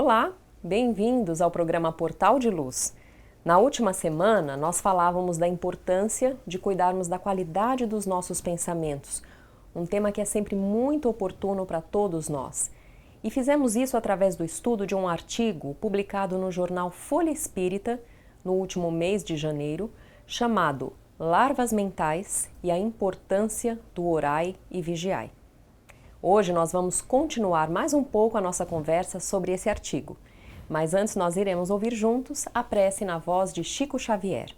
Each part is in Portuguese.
Olá, bem-vindos ao programa Portal de Luz. Na última semana, nós falávamos da importância de cuidarmos da qualidade dos nossos pensamentos, um tema que é sempre muito oportuno para todos nós. E fizemos isso através do estudo de um artigo publicado no jornal Folha Espírita, no último mês de janeiro, chamado Larvas Mentais e a Importância do Orai e Vigiai. Hoje nós vamos continuar mais um pouco a nossa conversa sobre esse artigo, mas antes nós iremos ouvir juntos a prece na voz de Chico Xavier.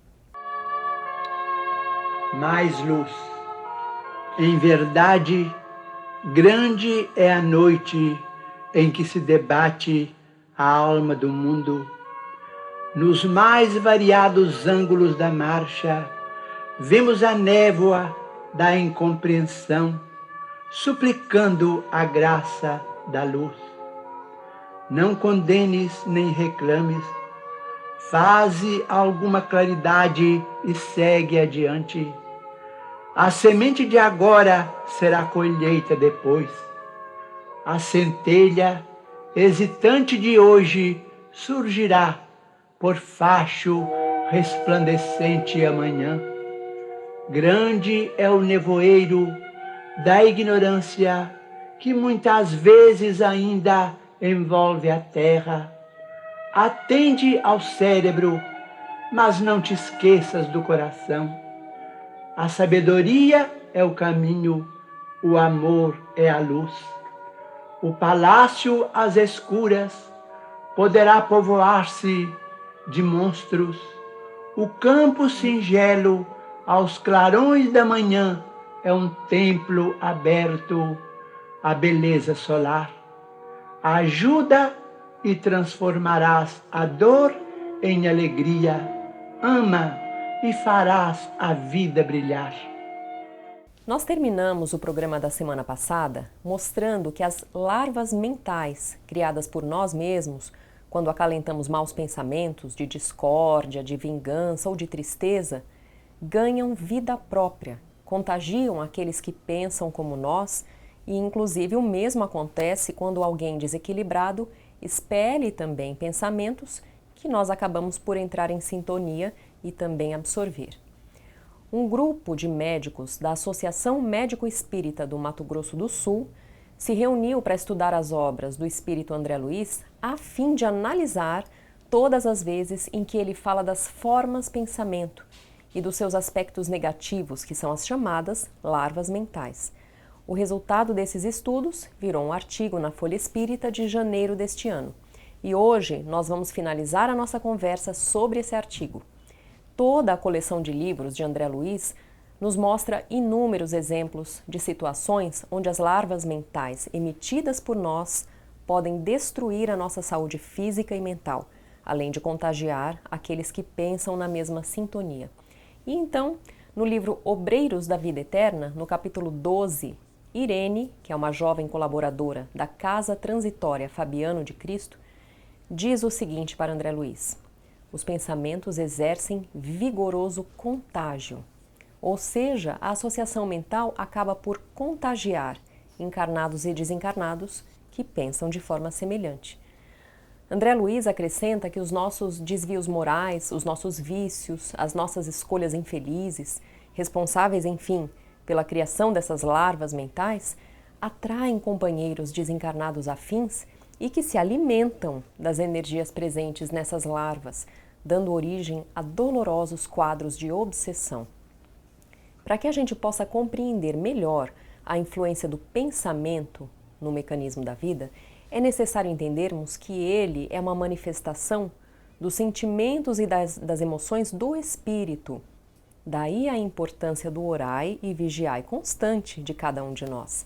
Mais luz. Em verdade, grande é a noite em que se debate a alma do mundo. Nos mais variados ângulos da marcha, vemos a névoa da incompreensão, suplicando a graça da luz. Não condenes nem reclames, faze alguma claridade e segue adiante. A semente de agora será colheita depois. A centelha hesitante de hoje surgirá por facho resplandecente amanhã. Grande é o nevoeiro da ignorância que muitas vezes ainda envolve a terra. Atende ao cérebro, mas não te esqueças do coração. A sabedoria é o caminho, o amor é a luz. O palácio às escuras poderá povoar-se de monstros. O campo singelo aos clarões da manhã é um templo aberto à beleza solar. Ajuda e transformarás a dor em alegria. Ama e farás a vida brilhar. Nós terminamos o programa da semana passada mostrando que as larvas mentais criadas por nós mesmos, quando acalentamos maus pensamentos de discórdia, de vingança ou de tristeza, ganham vida própria, contagiam aqueles que pensam como nós e, inclusive, o mesmo acontece quando alguém desequilibrado expele também pensamentos que nós acabamos por entrar em sintonia e também absorver. Um grupo de médicos da Associação Médico Espírita do Mato Grosso do Sul se reuniu para estudar as obras do espírito André Luiz a fim de analisar todas as vezes em que ele fala das formas pensamento e dos seus aspectos negativos, que são as chamadas larvas mentais. O resultado desses estudos virou um artigo na Folha Espírita de janeiro deste ano. E hoje nós vamos finalizar a nossa conversa sobre esse artigo. Toda a coleção de livros de André Luiz nos mostra inúmeros exemplos de situações onde as larvas mentais emitidas por nós podem destruir a nossa saúde física e mental, além de contagiar aqueles que pensam na mesma sintonia. E então, no livro Obreiros da Vida Eterna, no capítulo 12, Irene, que é uma jovem colaboradora da Casa Transitória Fabiano de Cristo, diz o seguinte para André Luiz: os pensamentos exercem vigoroso contágio, ou seja, a associação mental acaba por contagiar encarnados e desencarnados que pensam de forma semelhante. André Luiz acrescenta que os nossos desvios morais, os nossos vícios, as nossas escolhas infelizes, responsáveis, enfim, pela criação dessas larvas mentais, atraem companheiros desencarnados afins e que se alimentam das energias presentes nessas larvas, dando origem a dolorosos quadros de obsessão. Para que a gente possa compreender melhor a influência do pensamento no mecanismo da vida, é necessário entendermos que ele é uma manifestação dos sentimentos e das emoções do espírito. Daí a importância do orai e vigiai constante de cada um de nós.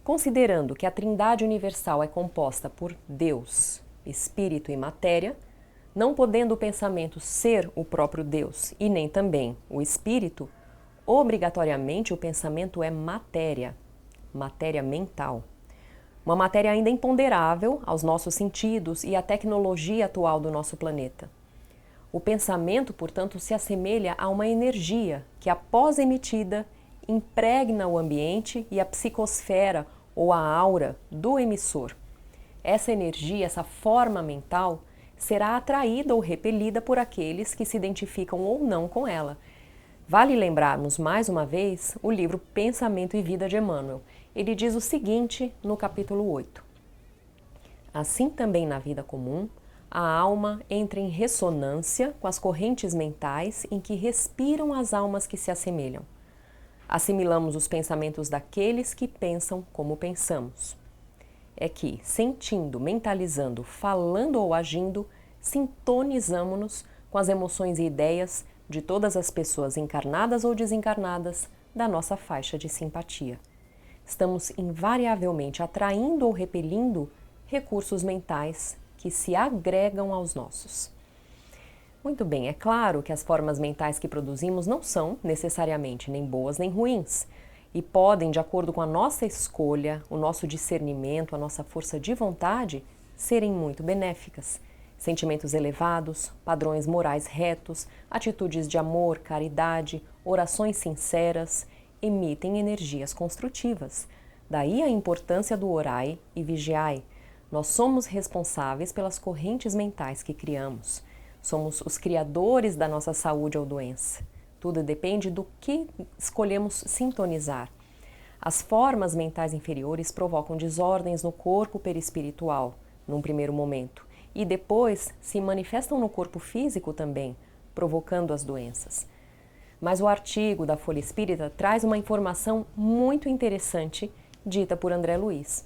Considerando que a Trindade Universal é composta por Deus, Espírito e Matéria, não podendo o pensamento ser o próprio Deus e nem também o Espírito, obrigatoriamente o pensamento é matéria, matéria mental. Uma matéria ainda imponderável aos nossos sentidos e à tecnologia atual do nosso planeta. O pensamento, portanto, se assemelha a uma energia que, após emitida, impregna o ambiente e a psicosfera ou a aura do emissor. essa energia, essa forma mental, será atraída ou repelida por aqueles que se identificam ou não com ela. Vale lembrarmos mais uma vez o livro Pensamento e Vida de Emmanuel. Ele diz o seguinte no capítulo 8. Assim também na vida comum, a alma entra em ressonância com as correntes mentais em que respiram as almas que se assemelham. Assimilamos os pensamentos daqueles que pensam como pensamos. É que, sentindo, mentalizando, falando ou agindo, sintonizamo-nos com as emoções e ideias de todas as pessoas encarnadas ou desencarnadas da nossa faixa de simpatia. Estamos invariavelmente atraindo ou repelindo recursos mentais que se agregam aos nossos. Muito bem, é claro que as formas mentais que produzimos não são necessariamente nem boas nem ruins e podem, de acordo com a nossa escolha, o nosso discernimento, a nossa força de vontade, serem muito benéficas. Sentimentos elevados, padrões morais retos, atitudes de amor, caridade, orações sinceras, emitem energias construtivas. Daí a importância do orai e vigiai. Nós somos responsáveis pelas correntes mentais que criamos. Somos os criadores da nossa saúde ou doença. Tudo depende do que escolhemos sintonizar. As formas mentais inferiores provocam desordens no corpo perispiritual, num primeiro momento, e depois se manifestam no corpo físico também, provocando as doenças. Mas o artigo da Folha Espírita traz uma informação muito interessante dita por André Luiz.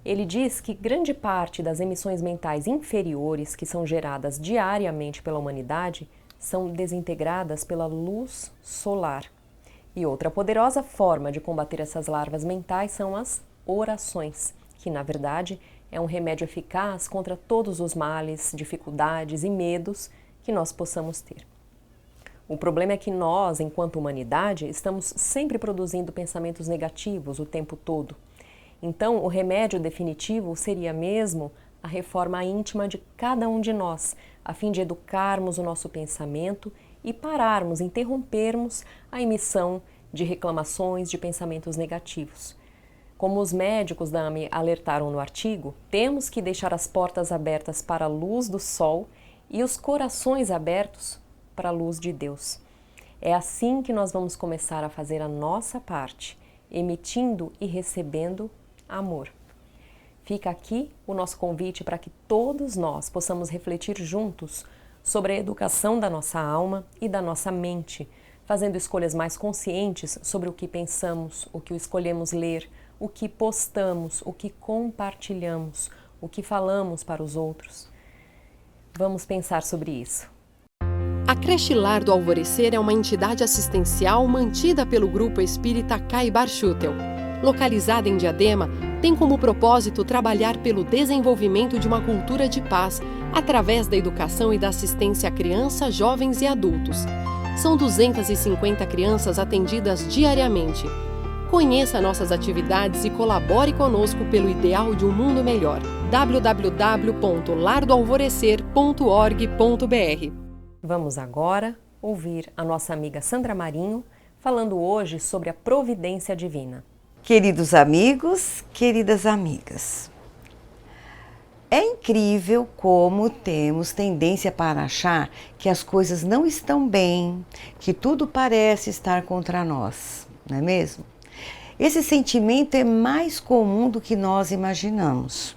Ele diz que grande parte das emissões mentais inferiores que são geradas diariamente pela humanidade são desintegradas pela luz solar. E outra poderosa forma de combater essas larvas mentais são as orações, que na verdade é um remédio eficaz contra todos os males, dificuldades e medos que nós possamos ter. O problema é que nós, enquanto humanidade, estamos sempre produzindo pensamentos negativos o tempo todo. Então, o remédio definitivo seria mesmo a reforma íntima de cada um de nós, a fim de educarmos o nosso pensamento e pararmos, interrompermos a emissão de reclamações, de pensamentos negativos. Como os médicos da AME alertaram no artigo, temos que deixar as portas abertas para a luz do sol e os corações abertos para a luz de Deus. É assim que nós vamos começar a fazer a nossa parte, emitindo e recebendo amor. Fica aqui o nosso convite para que todos nós possamos refletir juntos sobre a educação da nossa alma e da nossa mente, fazendo escolhas mais conscientes sobre o que pensamos, o que escolhemos ler, o que postamos, o que compartilhamos, o que falamos para os outros. Vamos pensar sobre isso. A Creche Lar do Alvorecer é uma entidade assistencial mantida pelo Grupo Espírita Caibar Schutel. Localizada em Diadema, tem como propósito trabalhar pelo desenvolvimento de uma cultura de paz através da educação e da assistência a crianças, jovens e adultos. São 250 crianças atendidas diariamente. Conheça nossas atividades e colabore conosco pelo ideal de um mundo melhor. www.lardoalvorecer.org.br. Vamos agora ouvir a nossa amiga Sandra Marinho falando hoje sobre a providência divina. Queridos amigos, queridas amigas, é incrível como temos tendência para achar que as coisas não estão bem, que tudo parece estar contra nós, não é mesmo? Esse sentimento é mais comum do que nós imaginamos.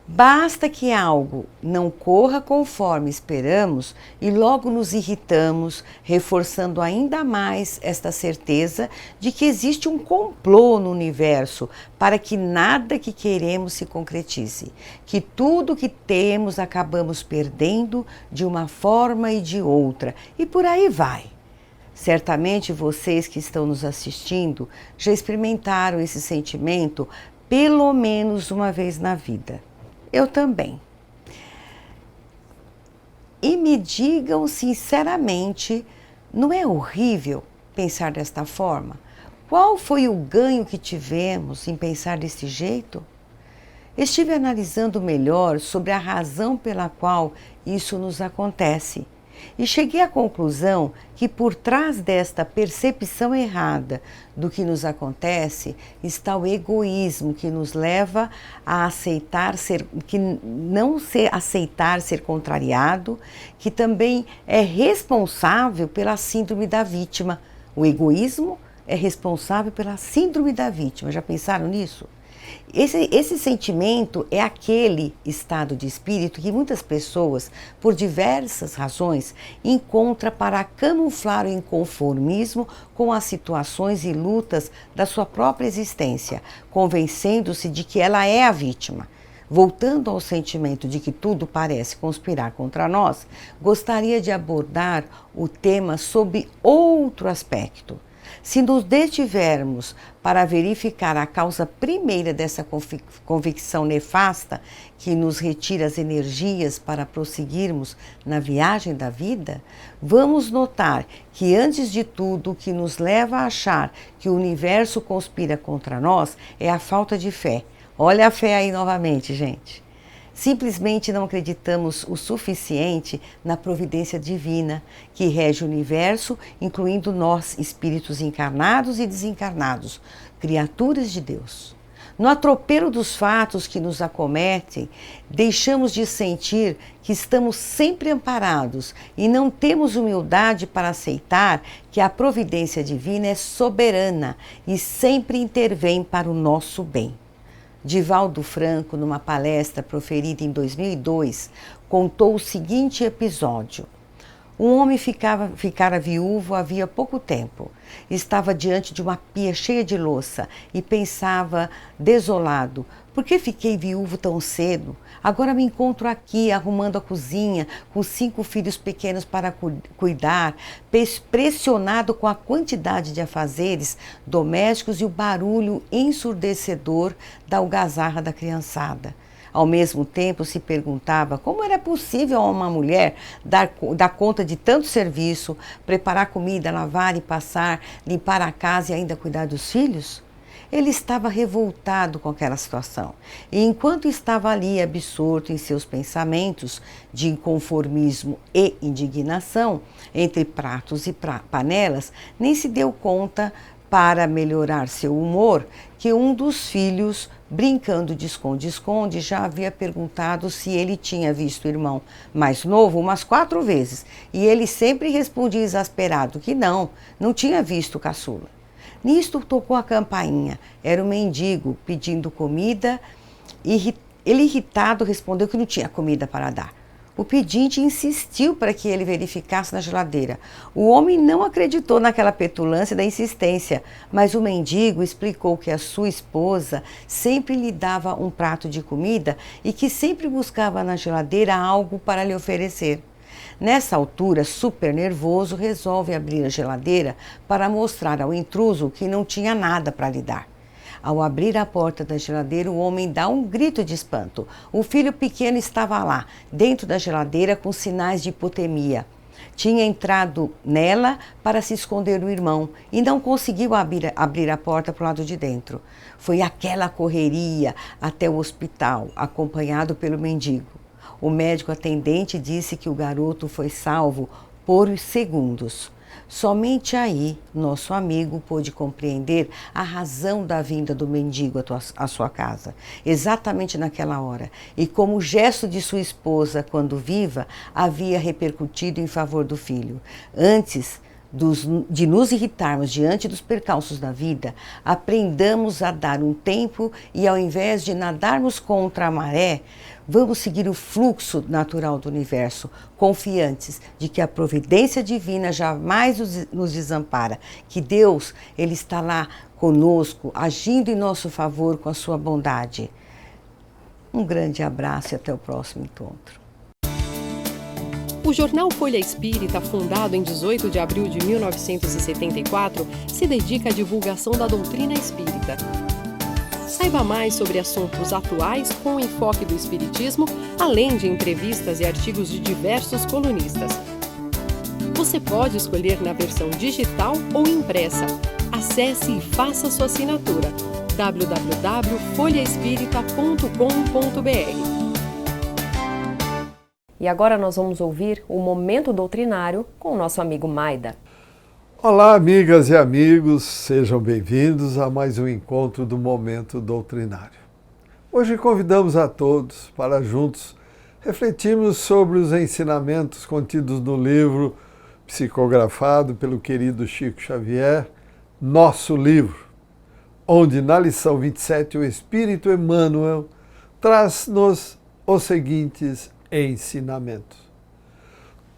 Basta que algo não corra conforme esperamos e logo nos irritamos, reforçando ainda mais esta certeza de que existe um complô no universo para que nada que queremos se concretize, que tudo que temos acabamos perdendo de uma forma e de outra, e por aí vai. Certamente vocês que estão nos assistindo já experimentaram esse sentimento pelo menos uma vez na vida. Eu também. E me digam sinceramente, não é horrível pensar desta forma? Qual foi o ganho que tivemos em pensar desse jeito? Estive analisando melhor sobre a razão pela qual isso nos acontece E cheguei à conclusão que por trás desta percepção errada do que nos acontece está o egoísmo que nos leva a aceitar aceitar ser contrariado, que também é responsável pela síndrome da vítima. O egoísmo é responsável pela síndrome da vítima. Já pensaram nisso? Esse sentimento é aquele estado de espírito que muitas pessoas, por diversas razões, encontram para camuflar o inconformismo com as situações e lutas da sua própria existência, convencendo-se de que ela é a vítima. Voltando ao sentimento de que tudo parece conspirar contra nós, gostaria de abordar o tema sob outro aspecto. Se nos detivermos para verificar a causa primeira dessa convicção nefasta que nos retira as energias para prosseguirmos na viagem da vida, vamos notar que antes de tudo o que nos leva a achar que o universo conspira contra nós é a falta de fé. Olha a fé aí novamente, gente. Simplesmente não acreditamos o suficiente na providência divina que rege o universo, incluindo nós, espíritos encarnados e desencarnados, criaturas de Deus. No atropelo dos fatos que nos acometem, deixamos de sentir que estamos sempre amparados e não temos humildade para aceitar que a providência divina é soberana e sempre intervém para o nosso bem. Divaldo Franco, numa palestra proferida em 2002, contou o seguinte episódio. Um homem ficara viúvo havia pouco tempo. Estava diante de uma pia cheia de louça e pensava, desolado, por que fiquei viúvo tão cedo? Agora me encontro aqui arrumando a cozinha, com 5 filhos pequenos para cuidar, pressionado com a quantidade de afazeres domésticos e o barulho ensurdecedor da algazarra da criançada. Ao mesmo tempo, se perguntava como era possível a uma mulher dar conta de tanto serviço, preparar comida, lavar e passar, limpar a casa e ainda cuidar dos filhos? Ele estava revoltado com aquela situação. E enquanto estava ali absorto em seus pensamentos de inconformismo e indignação, entre pratos e panelas, nem se deu conta, para melhorar seu humor, que um dos filhos, brincando de esconde-esconde, já havia perguntado se ele tinha visto o irmão mais novo umas 4 vezes. E ele sempre respondia exasperado que não tinha visto o caçula. Nisto tocou a campainha. Era um mendigo pedindo comida. Ele, irritado, respondeu que não tinha comida para dar. O pedinte insistiu para que ele verificasse na geladeira. O homem não acreditou naquela petulância da insistência, mas o mendigo explicou que a sua esposa sempre lhe dava um prato de comida e que sempre buscava na geladeira algo para lhe oferecer. Nessa altura, super nervoso, resolve abrir a geladeira para mostrar ao intruso que não tinha nada para lhe dar. Ao abrir a porta da geladeira, o homem dá um grito de espanto. O filho pequeno estava lá, dentro da geladeira, com sinais de hipotermia. Tinha entrado nela para se esconder do irmão e não conseguiu abrir a porta para o lado de dentro. Foi aquela correria até o hospital, acompanhado pelo mendigo. O médico atendente disse que o garoto foi salvo por segundos. Somente aí, nosso amigo pôde compreender a razão da vinda do mendigo à sua casa, exatamente naquela hora, e como o gesto de sua esposa, quando viva, havia repercutido em favor do filho. Antes de nos irritarmos diante dos percalços da vida, aprendamos a dar um tempo e, ao invés de nadarmos contra a maré, vamos seguir o fluxo natural do universo, confiantes de que a providência divina jamais nos desampara, que Deus, Ele está lá conosco, agindo em nosso favor com a sua bondade. Um grande abraço e até o próximo encontro. O jornal Folha Espírita, fundado em 18 de abril de 1974, se dedica à divulgação da doutrina espírita. Saiba mais sobre assuntos atuais com o enfoque do espiritismo, além de entrevistas e artigos de diversos colunistas. Você pode escolher na versão digital ou impressa. Acesse e faça sua assinatura. www.folhaespirita.com.br E agora nós vamos ouvir o Momento Doutrinário com o nosso amigo Maida. Olá, amigas e amigos, sejam bem-vindos a mais um encontro do Momento Doutrinário. Hoje convidamos a todos para juntos refletirmos sobre os ensinamentos contidos no livro psicografado pelo querido Chico Xavier, Nosso Livro, onde na lição 27 o Espírito Emmanuel traz-nos os seguintes ensinamentos.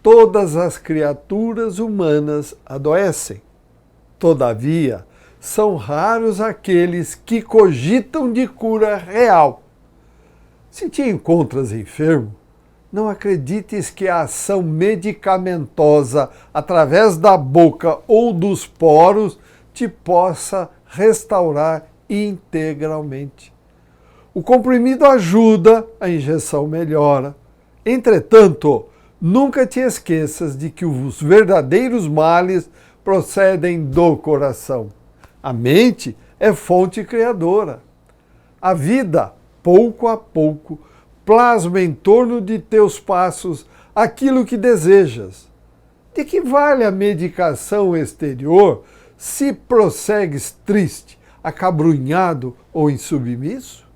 Todas as criaturas humanas adoecem. Todavia, são raros aqueles que cogitam de cura real. Se te encontras enfermo, não acredites que a ação medicamentosa através da boca ou dos poros te possa restaurar integralmente. O comprimido ajuda, a injeção melhora. Entretanto, nunca te esqueças de que os verdadeiros males procedem do coração. A mente é fonte criadora. A vida, pouco a pouco, plasma em torno de teus passos aquilo que desejas. De que vale a medicação exterior se prossegues triste, acabrunhado ou insubmisso?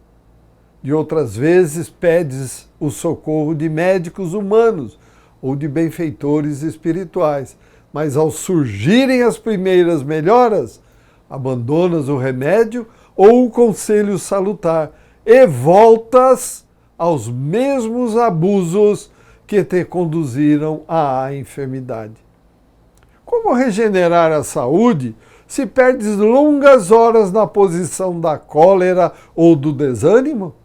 De outras vezes pedes o socorro de médicos humanos ou de benfeitores espirituais, mas ao surgirem as primeiras melhoras, abandonas o remédio ou o conselho salutar e voltas aos mesmos abusos que te conduziram à enfermidade. Como regenerar a saúde se perdes longas horas na posição da cólera ou do desânimo?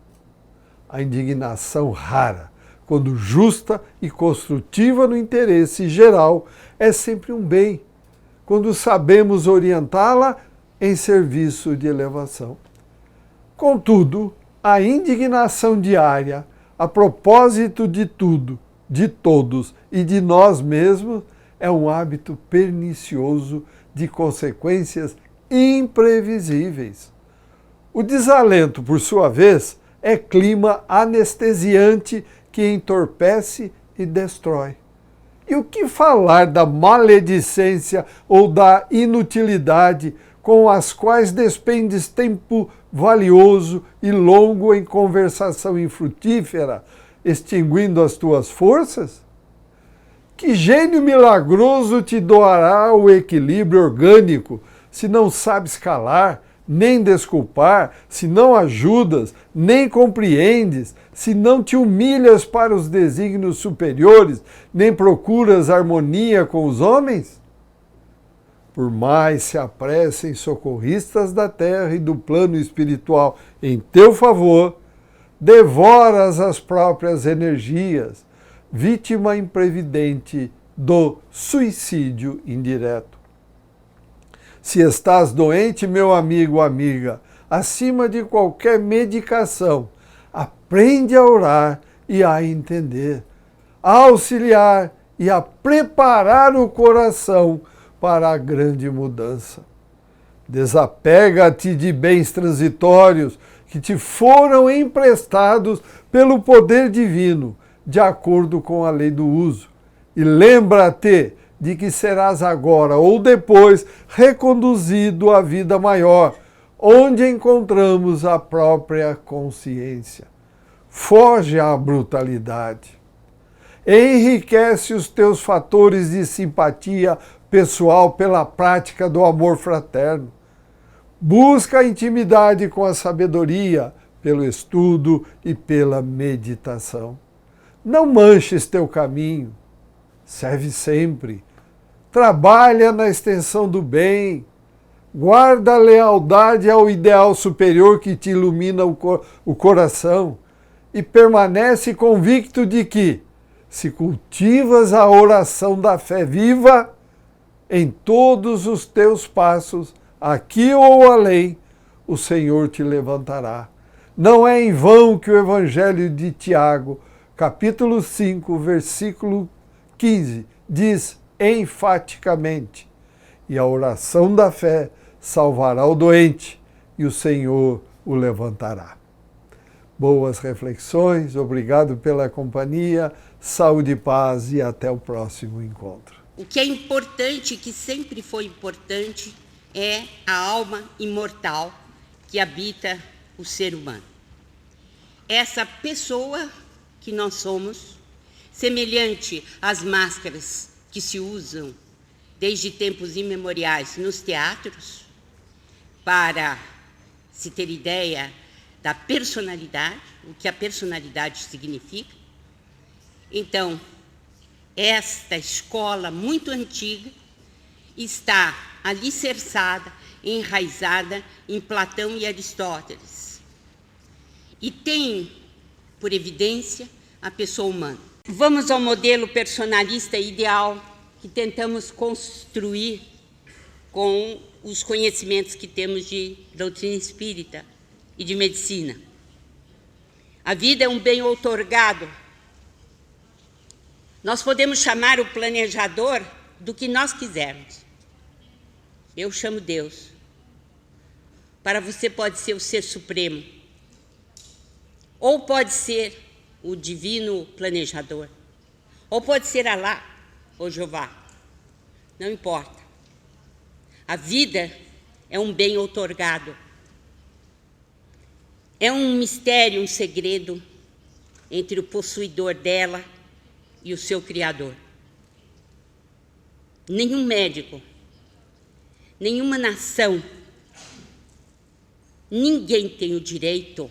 A indignação rara, quando justa e construtiva no interesse geral, é sempre um bem, quando sabemos orientá-la em serviço de elevação. Contudo, a indignação diária, a propósito de tudo, de todos e de nós mesmos, é um hábito pernicioso de consequências imprevisíveis. O desalento, por sua vez, é clima anestesiante que entorpece e destrói. E o que falar da maledicência ou da inutilidade com as quais despendes tempo valioso e longo em conversação infrutífera, extinguindo as tuas forças? Que gênio milagroso te doará o equilíbrio orgânico se não sabes calar, nem desculpar, se não ajudas, nem compreendes, se não te humilhas para os desígnios superiores, nem procuras harmonia com os homens? Por mais se apressem socorristas da terra e do plano espiritual em teu favor, devoras as próprias energias, vítima imprevidente do suicídio indireto. Se estás doente, meu amigo ou amiga, acima de qualquer medicação, aprende a orar e a entender, a auxiliar e a preparar o coração para a grande mudança. Desapega-te de bens transitórios que te foram emprestados pelo poder divino, de acordo com a lei do uso. E lembra-te de que serás agora ou depois reconduzido à vida maior, onde encontramos a própria consciência. Foge à brutalidade. Enriquece os teus fatores de simpatia pessoal pela prática do amor fraterno. Busca a intimidade com a sabedoria, pelo estudo e pela meditação. Não manches teu caminho. Serve sempre. Trabalha na extensão do bem. Guarda a lealdade ao ideal superior que te ilumina o coração e permanece convicto de que, se cultivas a oração da fé viva, em todos os teus passos, aqui ou além, o Senhor te levantará. Não é em vão que o Evangelho de Tiago, capítulo 5, versículo 15, diz enfaticamente: e a oração da fé salvará o doente, e o Senhor o levantará. boas reflexões, obrigado pela companhia, saúde e paz e até o próximo encontro. O que é importante, que sempre foi importante, é a alma imortal que habita o ser humano. Essa pessoa que nós somos, semelhante às máscaras que se usam desde tempos imemoriais nos teatros, para se ter ideia da personalidade, o que a personalidade significa. Então, esta escola muito antiga está alicerçada, enraizada em Platão e Aristóteles. E tem, por evidência, a pessoa humana. Vamos ao modelo personalista ideal que tentamos construir com os conhecimentos que temos de doutrina espírita e de medicina. A vida é um bem outorgado. Nós podemos chamar o planejador do que nós quisermos. Eu chamo Deus. Para você pode ser o Ser Supremo. Ou pode ser o Divino Planejador. Ou pode ser Alá ou Jeová. Não importa. A vida é um bem outorgado. É um mistério, um segredo entre o possuidor dela e o seu Criador. Nenhum médico, nenhuma nação, ninguém tem o direito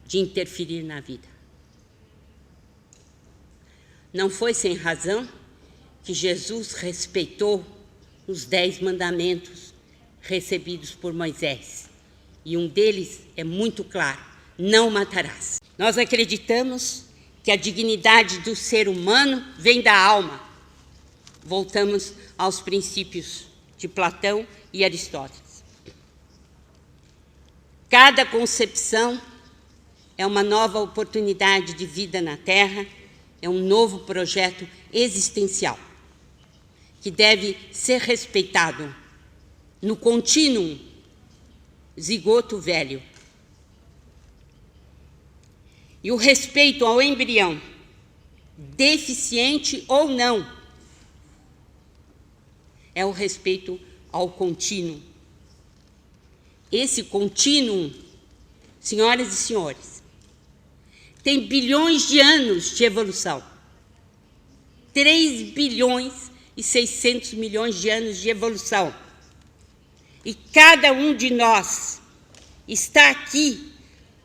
de interferir na vida. Não foi sem razão que Jesus respeitou os 10 mandamentos recebidos por Moisés. E um deles é muito claro: não matarás. Nós acreditamos que a dignidade do ser humano vem da alma. Voltamos aos princípios de Platão e Aristóteles. Cada concepção é uma nova oportunidade de vida na Terra, é um novo projeto existencial, que deve ser respeitado no contínuo zigoto velho. E o respeito ao embrião, deficiente ou não, é o respeito ao contínuo. Esse contínuo, senhoras e senhores, tem bilhões de anos de evolução. 3 bilhões e 600 milhões de anos de evolução. E cada um de nós está aqui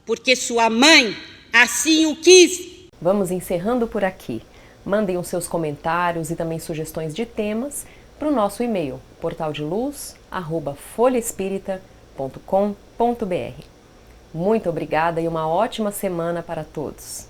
porque sua mãe assim o quis. Vamos encerrando por aqui. Mandem os seus comentários e também sugestões de temas para o nosso e-mail, portaldeluz@folhaespirita.com.br. Muito obrigada e uma ótima semana para todos.